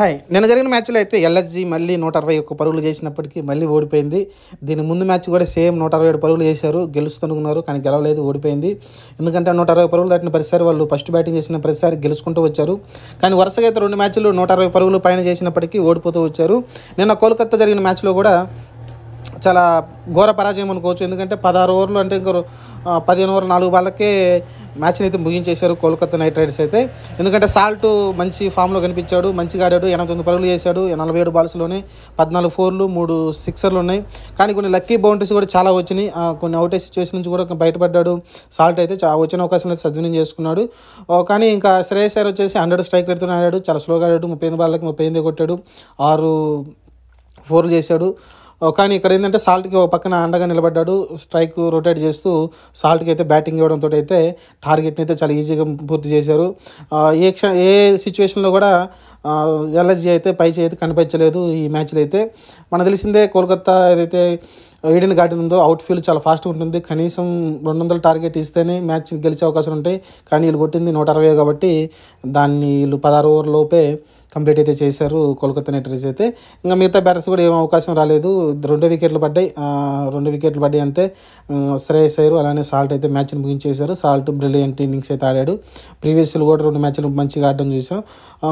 Hi నిన్న జరిగిన మ్యాచ్లో అయితే ఎల్ఎస్జీ మళ్ళీ 161 పరుగులు చేసినప్పటికీ మళ్ళీ ఓడిపోయింది. దీని ముందు మ్యాచ్ కూడా సేమ్ 167 పరుగులు చేశారు, గెలుస్తున్నారు కానీ గెలవలేదు, ఓడిపోయింది. ఎందుకంటే 160 పరుగులు దాటిన ప్రతిసారి వాళ్ళు ఫస్ట్ బ్యాటింగ్ చేసిన ప్రతిసారి గెలుచుకుంటూ వచ్చారు. కానీ వరుసగా అయితే 2 మ్యాచ్లు 160 పరుగులు పైన చేసినప్పటికీ ఓడిపోతూ వచ్చారు. నిన్న కోల్కతా జరిగిన మ్యాచ్లో కూడా చాలా ఘోర పరాజయం అనుకోవచ్చు. ఎందుకంటే 16 ఓవర్లు అంటే ఇంకా 15 ఓవర్లు 4 బాళ్ళకే మ్యాచ్ని అయితే ముగించేశారు కోల్కతా నైట్ రైడర్స్ అయితే. ఎందుకంటే సాల్ట్ మంచి ఫామ్లో కనిపించాడు, మంచిగా ఆడాడు, 89 పరుగులు చేశాడు, 47 బాల్స్లోనే 14 ఫోర్లు 3 సిక్సర్లు ఉన్నాయి. కానీ కొన్ని లక్కీ బౌండరీస్ కూడా చాలా వచ్చినాయి, కొన్ని అవుటే సిచ్యువేషన్ నుంచి కూడా బయటపడ్డాడు సాల్ట్ అయితే. వచ్చిన అవకాశాలు అయితే సద్వినియోగం చేసుకున్నాడు. కానీ ఇంకా శ్రేయస్ అయ్యర్ వచ్చేసి 100 స్ట్రైక్ రేట్తో ఆడాడు, చాలా స్లోగా ఆడాడు, 38 బాళ్ళకి 38 కొట్టాడు, 6 ఫోర్లు చేశాడు. కానీ ఇక్కడ ఏంటంటే సాల్ట్కి ఒక పక్కన అండగా నిలబడ్డాడు, స్ట్రైక్ రొటేట్ చేస్తూ సాల్ట్కి అయితే బ్యాటింగ్ ఇవ్వడంతో అయితే టార్గెట్ని అయితే చాలా ఈజీగా పూర్తి చేశారు. ఏ సిచ్యువేషన్లో కూడా ఎల్ఎస్జీ అయితే పై చేతి కనిపించలేదు ఈ మ్యాచ్లో అయితే. మనకు తెలిసిందే కోల్కతా ఏదైతే ఈడెన్ గార్డెన్ ఉందో అవుట్ ఫీల్డ్ చాలా ఫాస్ట్గా ఉంటుంది, కనీసం 200 టార్గెట్ ఇస్తేనే మ్యాచ్ గెలిచే అవకాశాలు ఉంటాయి. కానీ వీళ్ళు కొట్టింది 160 కాబట్టి దాన్ని వీళ్ళు 16 ఓవర్ లోపే కంప్లీట్ అయితే చేశారు కోల్కతా నైట్ రైడర్స్ అయితే. ఇంకా మిగతా బ్యాటర్స్ కూడా ఏం అవకాశం రాలేదు, 2 వికెట్లు పడ్డాయి అంతే. శ్రేయస్ అయ్యర్ అలానే సాల్ట్ అయితే మ్యాచ్ని ముగించేశారు. సాల్ట్ బ్రిలియంట్ ఇన్నింగ్స్ అయితే ఆడాడు. ప్రీవియస్లో కూడా 2 మ్యాచ్లు మంచిగా ఆడడం చూసాం.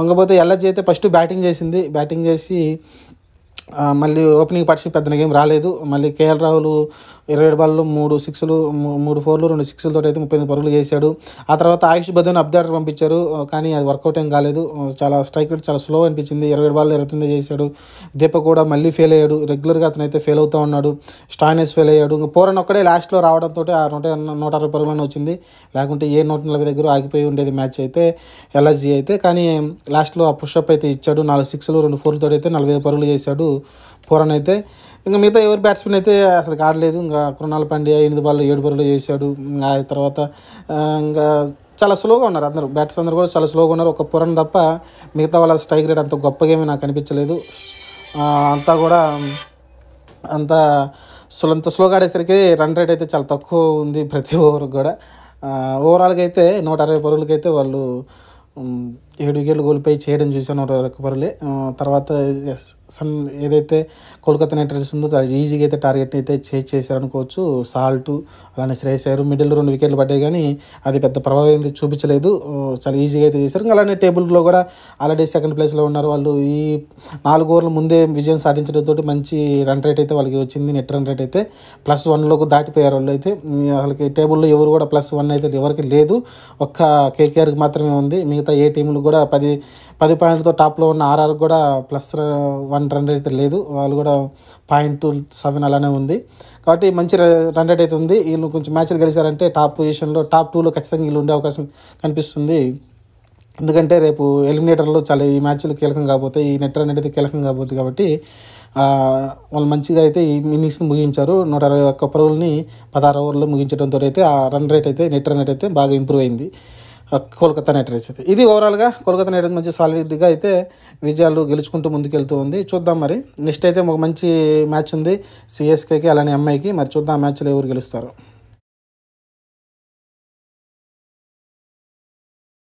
ఇంకపోతే ఎల్ఎస్జీ అయితే ఫస్ట్ బ్యాటింగ్ చేసి మళ్ళీ ఓపెనింగ్ పార్ట్నర్షిప్ పెద్దగా ఏం రాలేదు. మళ్ళీ కేఎల్ రాహుల్ 27 బాల్లో 3 సిక్స్లు 3 ఫోర్లు 2 సిక్స్లతో అయితే 38 పరుగులు చేశాడు. ఆ తర్వాత ఆయుష్ బదన్ అబ్దార్ పంపించారు, కానీ అది వర్కౌట్ ఏం కాలేదు. చాలా స్ట్రైక్ రేట్ చాలా స్లో అనిపించింది, 27 బాల్లో 29 చేశాడు. దీపక్ కూడా మళ్ళీ ఫెయిల్ అయ్యాడు, రెగ్యులర్గా అతను అయితే ఫెయిల్ అవుతూ ఉన్నాడు. స్టాయినెస్ ఫెయిల్ అయ్యాడు. ఇంకా పోరన్ ఒక్కడే లాస్ట్లో రావడంతో ఆ 160 పరుగులను వచ్చింది, లేకుంటే 140 దగ్గర ఆగిపోయి ఉండేది మ్యాచ్ అయితే ఎల్ఎస్జీ అయితే. కానీ లాస్ట్లో ఆ పుషప్ అయితే ఇచ్చాడు, 4 సిక్స్లు 2 ఫోర్లతో అయితే 45 పరుగులు చేశాడు పోరన్ అయితే. ఇంకా మిగతా ఎవరు బ్యాట్స్మెన్ అయితే అసలు ఆడలేదు. ఇంకా కృణాల్ పాండ్యా 8 బాల్లో 7 పరుగులు చేశాడు. ఆ తర్వాత ఇంకా చాలా స్లోగా ఉన్నారు అందరూ, బ్యాట్స్ అందరూ కూడా చాలా స్లోగా ఉన్నారు. ఒక పురన్ తప్ప మిగతా వాళ్ళ స్ట్రైక్ రేట్ అంత గొప్పగా ఏమీ నాకు అనిపించలేదు. అంతా స్లోగా ఆడేసరికి రన్ రేట్ అయితే చాలా తక్కువ ఉంది ప్రతి ఓవర్కి కూడా. ఓవరాల్గా అయితే 160 పరుగులకైతే వాళ్ళు 7 వికెట్లు కోల్పోయి చేయడం చూసాను 160 పరుగులే. తర్వాత ఏదైతే కోల్కతా నైట్ రైడర్స్ ఉందో చాలా ఈజీగా అయితే టార్గెట్ని అయితే చేశారనుకోవచ్చు. సాల్ట్ అలానే శ్రేయస్ అయ్యర్ మిడిల్ 2 వికెట్లు పడ్డాయి, కానీ అది పెద్ద ప్రభావం అయితే చూపించలేదు, చాలా ఈజీగా అయితే చేశారు. అలానే టేబుల్లో కూడా ఆల్రెడీ సెకండ్ ప్లేస్లో ఉన్నారు వాళ్ళు. ఈ 4 ఓవర్ల ముందే విజయం సాధించడంతో మంచి రన్ రేట్ అయితే వాళ్ళకి వచ్చింది. నెట్ రన్ రేట్ అయితే +1లోకి దాటిపోయారు వాళ్ళు అయితే. అసలుకి టేబుల్లో ఎవరు కూడా +1 అయితే ఎవరికి లేదు, ఒక్క కేకేఆర్కి మాత్రమే ఉంది. మిగతా ఏ టీములు కూడా 10 పాయింట్లతో టాప్లో ఉన్న ఆర్ఆర్ కూడా +1 రన్ రేట్ అయితే లేదు, వాళ్ళు కూడా 0.27 అలానే ఉంది. కాబట్టి మంచి రన్ రేట్ అయితే ఉంది. వీళ్ళు కొంచెం మ్యాచ్లు గెలిచారంటే టాప్ పొజిషన్లో టాప్ 2లో ఖచ్చితంగా వీళ్ళు ఉండే అవకాశం కనిపిస్తుంది. ఎందుకంటే రేపు ఎలిమినేటర్లో చాలా ఈ మ్యాచ్లు కీలకం కాబోతాయి, ఈ నెట్ రన్ అయితే కీలకం కాబోతుంది. కాబట్టి వాళ్ళు మంచిగా అయితే ఈ ఇన్నింగ్స్ని ముగించారు. 161 పరుగులని 16 ఓవర్లో ముగించడంతో అయితే ఆ రన్ రేట్ అయితే నెట్ రన్ రేట్ అయితే బాగా ఇంప్రూవ్ అయింది కోల్కతా నైట్ రైడర్స్ అయితే. ఇది ఓవరాల్గా కోల్కతా నైట్ రైడర్స్ మంచి సాలిడ్గా అయితే విజయాలు గెలుచుకుంటూ ముందుకెళ్తూ ఉంది. చూద్దాం మరి నెక్స్ట్ అయితే ఒక మంచి మ్యాచ్ ఉంది సిఎస్కేకి అలానే ఎంఐకి. మరి చూద్దాం ఆ మ్యాచ్లో ఎవరు గెలుస్తారు.